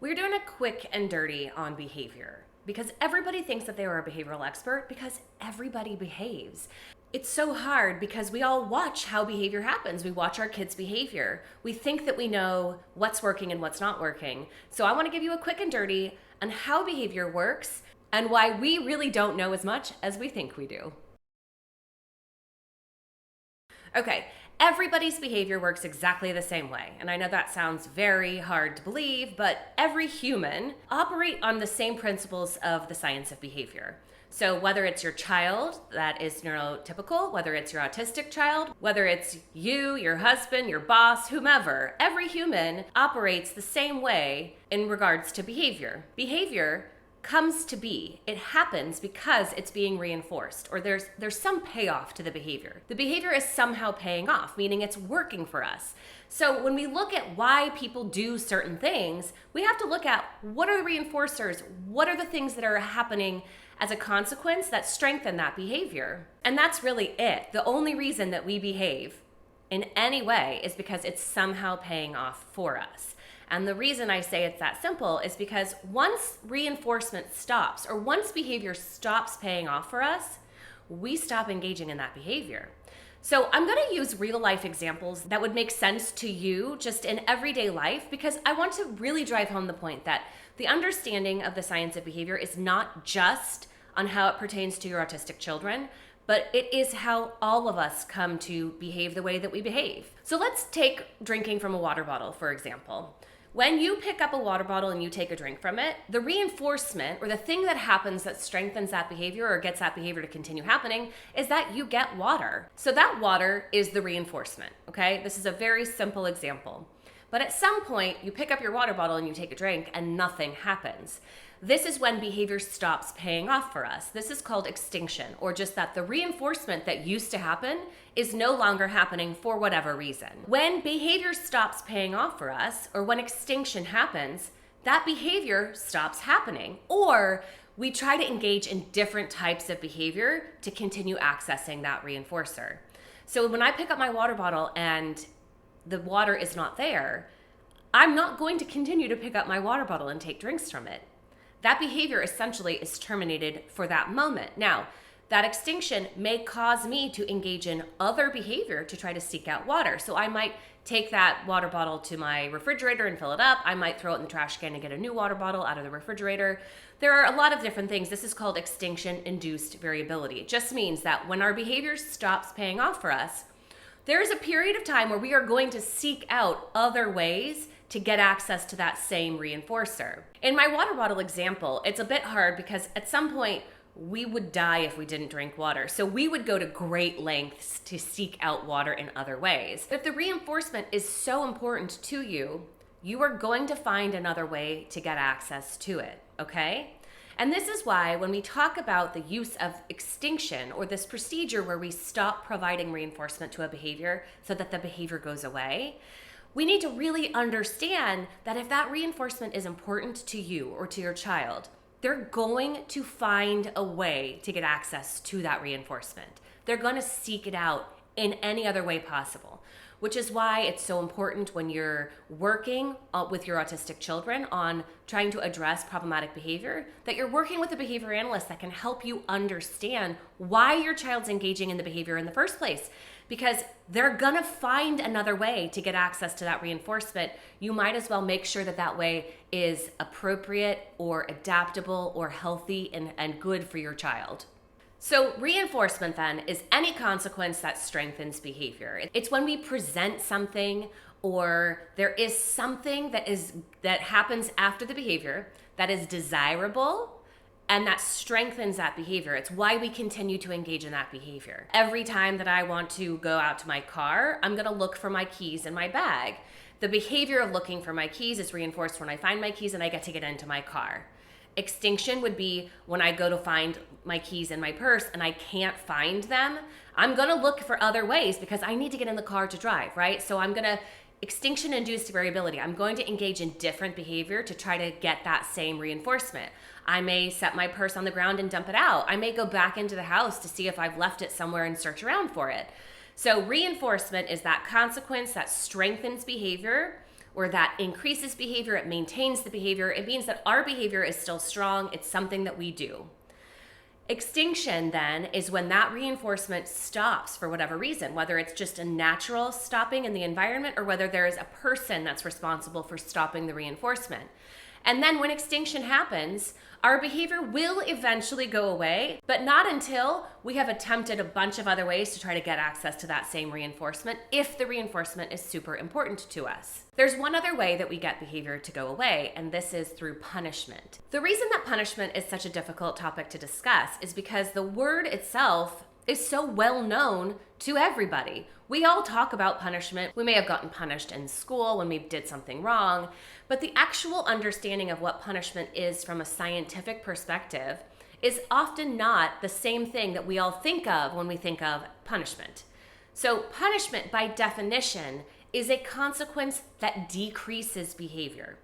We're doing a quick and dirty on behavior because everybody thinks that they are a behavioral expert because everybody behaves. It's so hard because we all watch how behavior happens. We watch our kids' behavior. We think that we know what's working and what's not working. So I want to give you a quick and dirty on how behavior works and why we really don't know as much as we think we do. Okay, everybody's behavior works exactly the same way. And I know that sounds very hard to believe, but every human operate on the same principles of the science of behavior. So whether it's your child that is neurotypical, whether it's your autistic child, whether it's you, your husband, your boss, whomever, every human operates the same way in regards to behavior. Behavior comes to be. It happens because it's being reinforced, or there's some payoff to the behavior. The behavior is somehow paying off, meaning it's working for us. So when we look at why people do certain things, we have to look at what are the reinforcers, what are the things that are happening as a consequence that strengthen that behavior. And that's really it. The only reason that we behave in any way is because it's somehow paying off for us. And the reason I say it's that simple is because once reinforcement stops, or once behavior stops paying off for us, we stop engaging in that behavior. So I'm going to use real life examples that would make sense to you just in everyday life, because I want to really drive home the point that the understanding of the science of behavior is not just on how it pertains to your autistic children, but it is how all of us come to behave the way that we behave. So let's take drinking from a water bottle, for example. When you pick up a water bottle and you take a drink from it, the reinforcement, or the thing that happens that strengthens that behavior or gets that behavior to continue happening, is that you get water. So that water is the reinforcement, okay? This is a very simple example. But at some point, you pick up your water bottle and you take a drink and nothing happens. This is when behavior stops paying off for us. This is called extinction, or just that the reinforcement that used to happen is no longer happening for whatever reason. When behavior stops paying off for us, or when extinction happens, that behavior stops happening, or we try to engage in different types of behavior to continue accessing that reinforcer. So when I pick up my water bottle and the water is not there, I'm not going to continue to pick up my water bottle and take drinks from it. That behavior essentially is terminated for that moment. Now, that extinction may cause me to engage in other behavior to try to seek out water. So I might take that water bottle to my refrigerator and fill it up. I might throw it in the trash can and get a new water bottle out of the refrigerator. There are a lot of different things. This is called extinction-induced variability. It just means that when our behavior stops paying off for us, there is a period of time where we are going to seek out other ways to get access to that same reinforcer. In my water bottle example, it's a bit hard because at some point we would die if we didn't drink water. So we would go to great lengths to seek out water in other ways. If the reinforcement is so important to you, you are going to find another way to get access to it, okay? And this is why when we talk about the use of extinction, or this procedure where we stop providing reinforcement to a behavior so that the behavior goes away, we need to really understand that if that reinforcement is important to you or to your child, they're going to find a way to get access to that reinforcement. They're going to seek it out in any other way possible, which is why it's so important when you're working with your autistic children on trying to address problematic behavior, that you're working with a behavior analyst that can help you understand why your child's engaging in the behavior in the first place. Because they're gonna find another way to get access to that reinforcement. You might as well make sure that that way is appropriate or adaptable or healthy and good for your child. So reinforcement then is any consequence that strengthens behavior. It's when we present something, or there is something that happens after the behavior that is desirable and that strengthens that behavior. It's why we continue to engage in that behavior. Every time that I want to go out to my car, I'm gonna look for my keys in my bag. The behavior of looking for my keys is reinforced when I find my keys and I get to get into my car. Extinction would be when I go to find my keys in my purse and I can't find them. I'm gonna look for other ways because I need to get in the car to drive, right? So I'm gonna extinction-induced variability. I'm going to engage in different behavior to try to get that same reinforcement. I may set my purse on the ground and dump it out. I may go back into the house to see if I've left it somewhere and search around for it. So reinforcement is that consequence that strengthens behavior or that increases behavior, it maintains the behavior. It means that our behavior is still strong. It's something that we do. Extinction then is when that reinforcement stops for whatever reason, whether it's just a natural stopping in the environment or whether there is a person that's responsible for stopping the reinforcement. And then when extinction happens, our behavior will eventually go away, but not until we have attempted a bunch of other ways to try to get access to that same reinforcement if the reinforcement is super important to us. There's one other way that we get behavior to go away, and this is through punishment. The reason that punishment is such a difficult topic to discuss is because the word itself is so well known to everybody. We all talk about punishment. We may have gotten punished in school when we did something wrong, but the actual understanding of what punishment is from a scientific perspective is often not the same thing that we all think of when we think of punishment. So punishment, by definition, is a consequence that decreases behavior.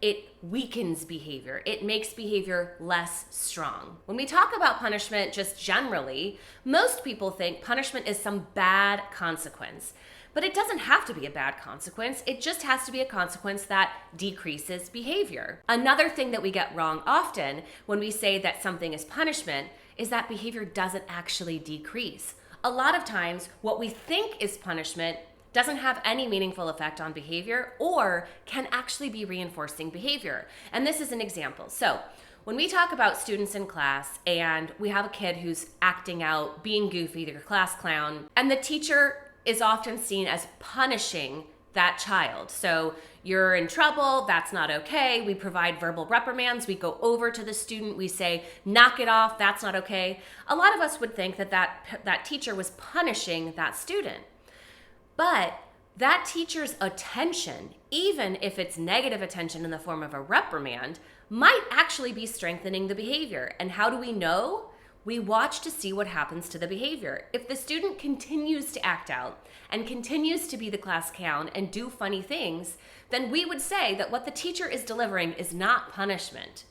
It weakens behavior. It makes behavior less strong. When we talk about punishment just generally, most people think punishment is some bad consequence. But it doesn't have to be a bad consequence. It just has to be a consequence that decreases behavior. Another thing that we get wrong often when we say that something is punishment is that behavior doesn't actually decrease. A lot of times, what we think is punishment doesn't have any meaningful effect on behavior or can actually be reinforcing behavior. And this is an example. So when we talk about students in class and we have a kid who's acting out, being goofy, their class clown, and the teacher is often seen as punishing that child. So you're in trouble, that's not okay. We provide verbal reprimands. We go over to the student, we say, knock it off, that's not okay. A lot of us would think that teacher was punishing that student. But that teacher's attention, even if it's negative attention in the form of a reprimand, might actually be strengthening the behavior. And how do we know? We watch to see what happens to the behavior. If the student continues to act out and continues to be the class clown and do funny things, then we would say that what the teacher is delivering is not punishment.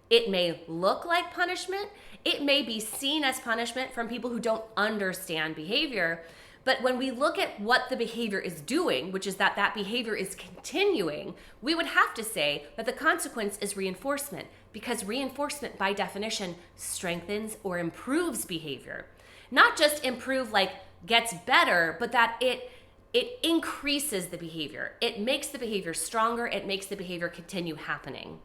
It may look like punishment. It may be seen as punishment from people who don't understand behavior. But when we look at what the behavior is doing, which is that behavior is continuing, we would have to say that the consequence is reinforcement, because reinforcement by definition strengthens or improves behavior. Not just improve like gets better, but that it increases the behavior. It makes the behavior stronger. It makes the behavior continue happening.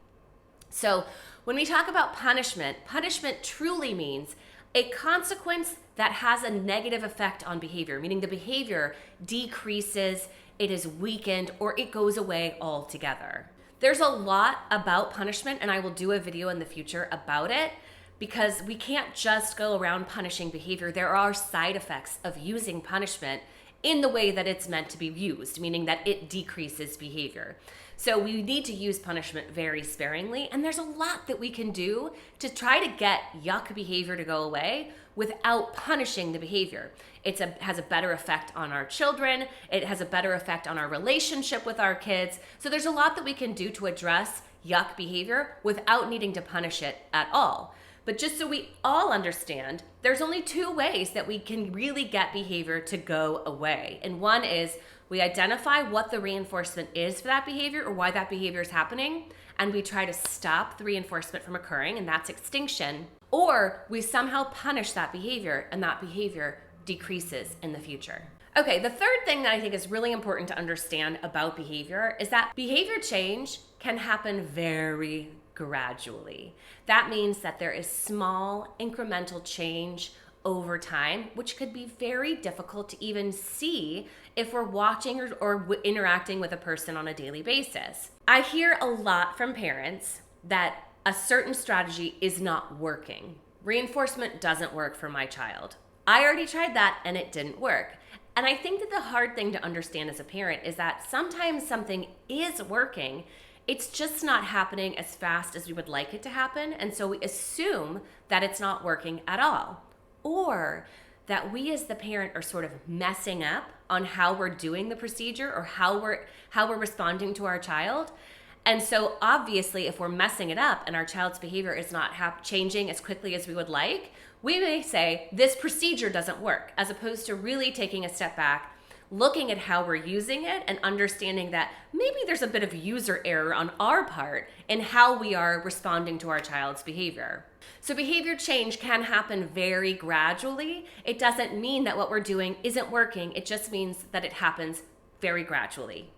So when we talk about punishment, punishment truly means a consequence that has a negative effect on behavior, meaning the behavior decreases, it is weakened, or it goes away altogether. There's a lot about punishment, and I will do a video in the future about it, because we can't just go around punishing behavior. There are side effects of using punishment in the way that it's meant to be used, meaning that it decreases behavior. So we need to use punishment very sparingly, and there's a lot that we can do to try to get yuck behavior to go away without punishing the behavior. It has a better effect on our children. It has a better effect on our relationship with our kids. So there's a lot that we can do to address yuck behavior without needing to punish it at all. But just so we all understand, there's only two ways that we can really get behavior to go away. And one is we identify what the reinforcement is for that behavior or why that behavior is happening, and we try to stop the reinforcement from occurring, and that's extinction. Or we somehow punish that behavior, and that behavior decreases in the future. Okay, the third thing that I think is really important to understand about behavior is that behavior change can happen very gradually. That means that there is small incremental change over time, which could be very difficult to even see if we're watching or interacting with a person on a daily basis. I hear a lot from parents that a certain strategy is not working. Reinforcement doesn't work for my child. I already tried that and it didn't work. And I think that the hard thing to understand as a parent is that sometimes something is working, it's just not happening as fast as we would like it to happen. And so we assume that it's not working at all. Or that we as the parent are sort of messing up on how we're doing the procedure or how we're responding to our child. And so obviously if we're messing it up and our child's behavior is not changing as quickly as we would like, we may say this procedure doesn't work, as opposed to really taking a step back, looking at how we're using it and understanding that maybe there's a bit of user error on our part in how we are responding to our child's behavior. So behavior change can happen very gradually. It doesn't mean that what we're doing isn't working. It just means that it happens very gradually.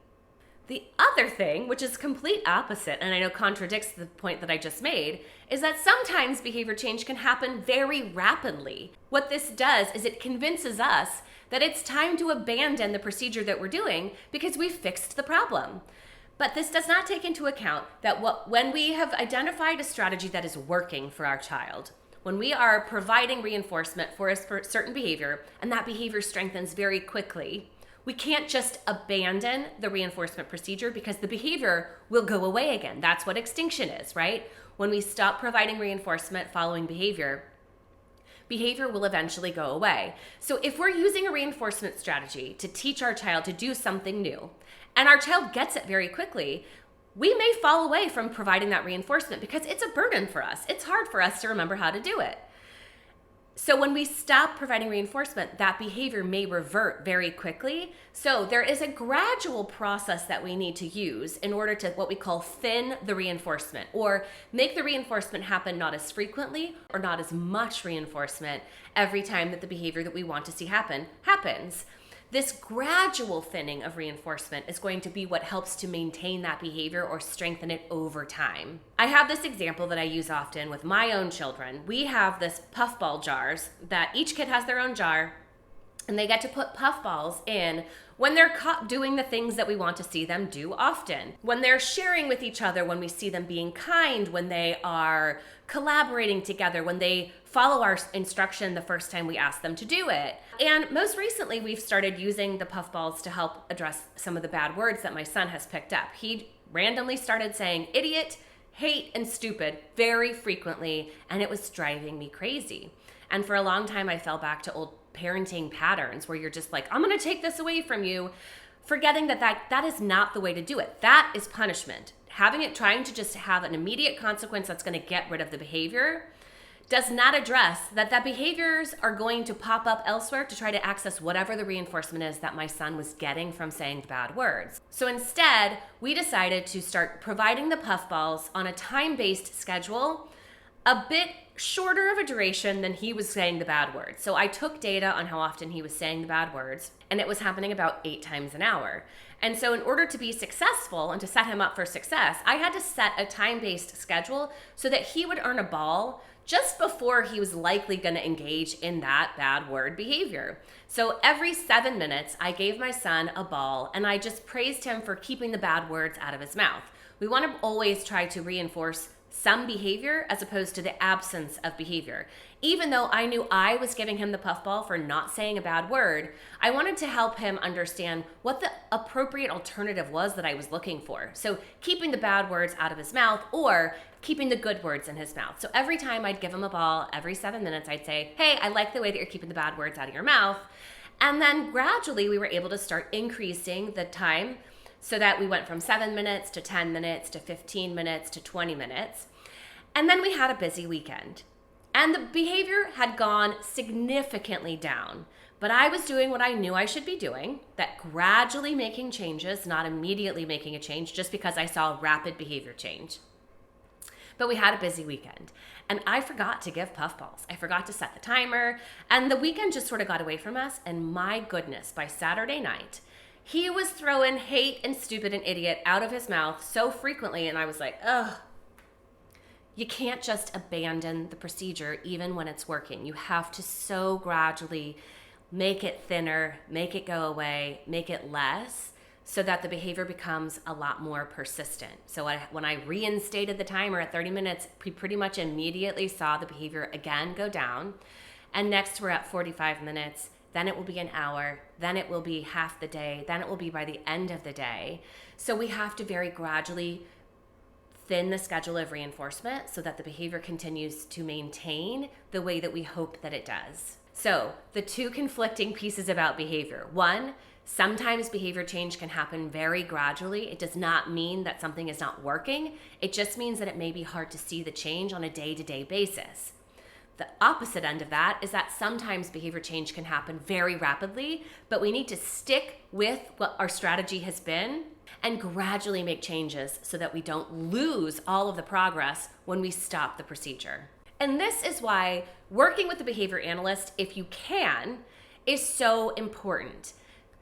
The other thing, which is complete opposite, and I know contradicts the point that I just made, is that sometimes behavior change can happen very rapidly. What this does is it convinces us that it's time to abandon the procedure that we're doing because we've fixed the problem. But this does not take into account that when we have identified a strategy that is working for our child, when we are providing reinforcement for a certain behavior, and that behavior strengthens very quickly, we can't just abandon the reinforcement procedure because the behavior will go away again. That's what extinction is, right? When we stop providing reinforcement following behavior will eventually go away. So if we're using a reinforcement strategy to teach our child to do something new, and our child gets it very quickly, we may fall away from providing that reinforcement because it's a burden for us. It's hard for us to remember how to do it. So when we stop providing reinforcement, that behavior may revert very quickly. So there is a gradual process that we need to use in order to what we call thin the reinforcement, or make the reinforcement happen not as frequently or not as much reinforcement every time that the behavior that we want to see happen happens. This gradual thinning of reinforcement is going to be what helps to maintain that behavior or strengthen it over time. I have this example that I use often with my own children. We have this puffball jars that each kid has their own jar, and they get to put puffballs in when they're caught doing the things that we want to see them do often. When they're sharing with each other, when we see them being kind, when they are collaborating together, when they follow our instruction the first time we ask them to do it. And most recently, we've started using the puffballs to help address some of the bad words that my son has picked up. He randomly started saying idiot, hate, and stupid very frequently, and it was driving me crazy. And for a long time, I fell back to old parenting patterns where you're just like, I'm going to take this away from you, forgetting that is not the way to do it. That is punishment. Trying to just have an immediate consequence that's going to get rid of the behavior does not address that behaviors are going to pop up elsewhere to try to access whatever the reinforcement is that my son was getting from saying the bad words. So instead, we decided to start providing the puffballs on a time-based schedule, a bit shorter of a duration than he was saying the bad words. So I took data on how often he was saying the bad words, and it was happening about 8 times an hour. And so in order to be successful and to set him up for success, I had to set a time-based schedule so that he would earn a ball just before he was likely going to engage in that bad word behavior. So every 7 minutes, I gave my son a ball, and I just praised him for keeping the bad words out of his mouth. We want to always try to reinforce some behavior as opposed to the absence of behavior. Even though I knew I was giving him the puffball for not saying a bad word, I wanted to help him understand what the appropriate alternative was that I was looking for. So keeping the bad words out of his mouth or keeping the good words in his mouth. So every time I'd give him a ball, every 7 minutes, I'd say, hey, I like the way that you're keeping the bad words out of your mouth. And then gradually we were able to start increasing the time so that we went from 7 minutes to 10 minutes to 15 minutes to 20 minutes. And then we had a busy weekend. And the behavior had gone significantly down. But I was doing what I knew I should be doing, that gradually making changes, not immediately making a change just because I saw rapid behavior change. But we had a busy weekend. And I forgot to give puffballs. I forgot to set the timer. And the weekend just sort of got away from us. And my goodness, by Saturday night, he was throwing hate and stupid and idiot out of his mouth so frequently. And I was like, ugh. You can't just abandon the procedure even when it's working. You have to so gradually make it thinner, make it go away, make it less, so that the behavior becomes a lot more persistent. So when I reinstated the timer at 30 minutes, we pretty much immediately saw the behavior again go down. And next we're at 45 minutes, then it will be an hour, then it will be half the day, then it will be by the end of the day. So we have to very gradually thin the schedule of reinforcement so that the behavior continues to maintain the way that we hope that it does. So the two conflicting pieces about behavior. One, sometimes behavior change can happen very gradually. It does not mean that something is not working. It just means that it may be hard to see the change on a day-to-day basis. The opposite end of that is that sometimes behavior change can happen very rapidly, but we need to stick with what our strategy has been and gradually make changes so that we don't lose all of the progress when we stop the procedure. And this is why working with the behavior analyst, if you can, is so important,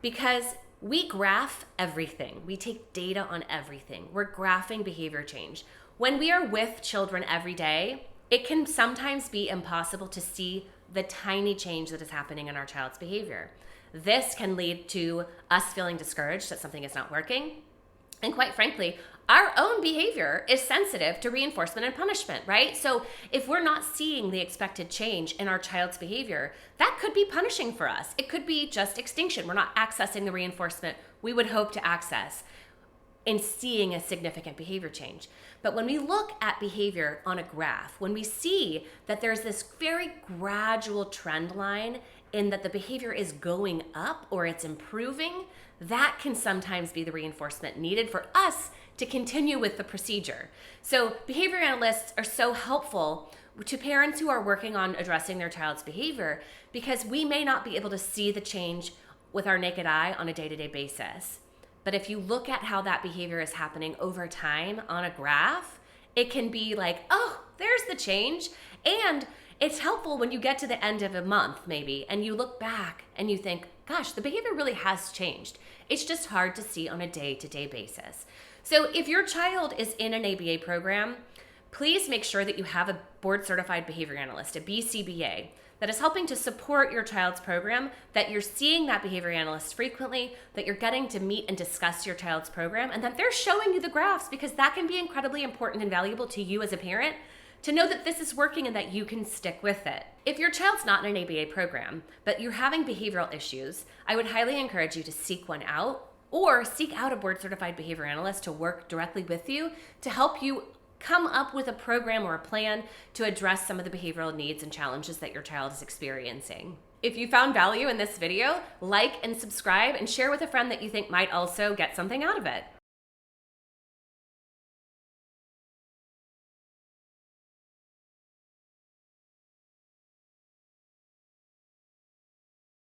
because we graph everything. We take data on everything. We're graphing behavior change. When we are with children every day, it can sometimes be impossible to see the tiny change that is happening in our child's behavior. This can lead to us feeling discouraged that something is not working. And quite frankly, our own behavior is sensitive to reinforcement and punishment, right? So if we're not seeing the expected change in our child's behavior, that could be punishing for us. It could be just extinction. We're not accessing the reinforcement we would hope to access in seeing a significant behavior change. But when we look at behavior on a graph, when we see that there's this very gradual trend line in that the behavior is going up or it's improving, that can sometimes be the reinforcement needed for us to continue with the procedure. So behavior analysts are so helpful to parents who are working on addressing their child's behavior, because we may not be able to see the change with our naked eye on a day-to-day basis. But if you look at how that behavior is happening over time on a graph, it can be like, oh, there's the change. And it's helpful when you get to the end of a month maybe, and you look back and you think, gosh, the behavior really has changed. It's just hard to see on a day-to-day basis. So if your child is in an ABA program, please make sure that you have a board-certified behavior analyst, a BCBA, that is helping to support your child's program, that you're seeing that behavior analyst frequently, that you're getting to meet and discuss your child's program, and that they're showing you the graphs, because that can be incredibly important and valuable to you as a parent to know that this is working and that you can stick with it. If your child's not in an ABA program, but you're having behavioral issues, I would highly encourage you to seek one out, or seek out a board-certified behavior analyst to work directly with you to help you come up with a program or a plan to address some of the behavioral needs and challenges that your child is experiencing. If you found value in this video, like and subscribe and share with a friend that you think might also get something out of it.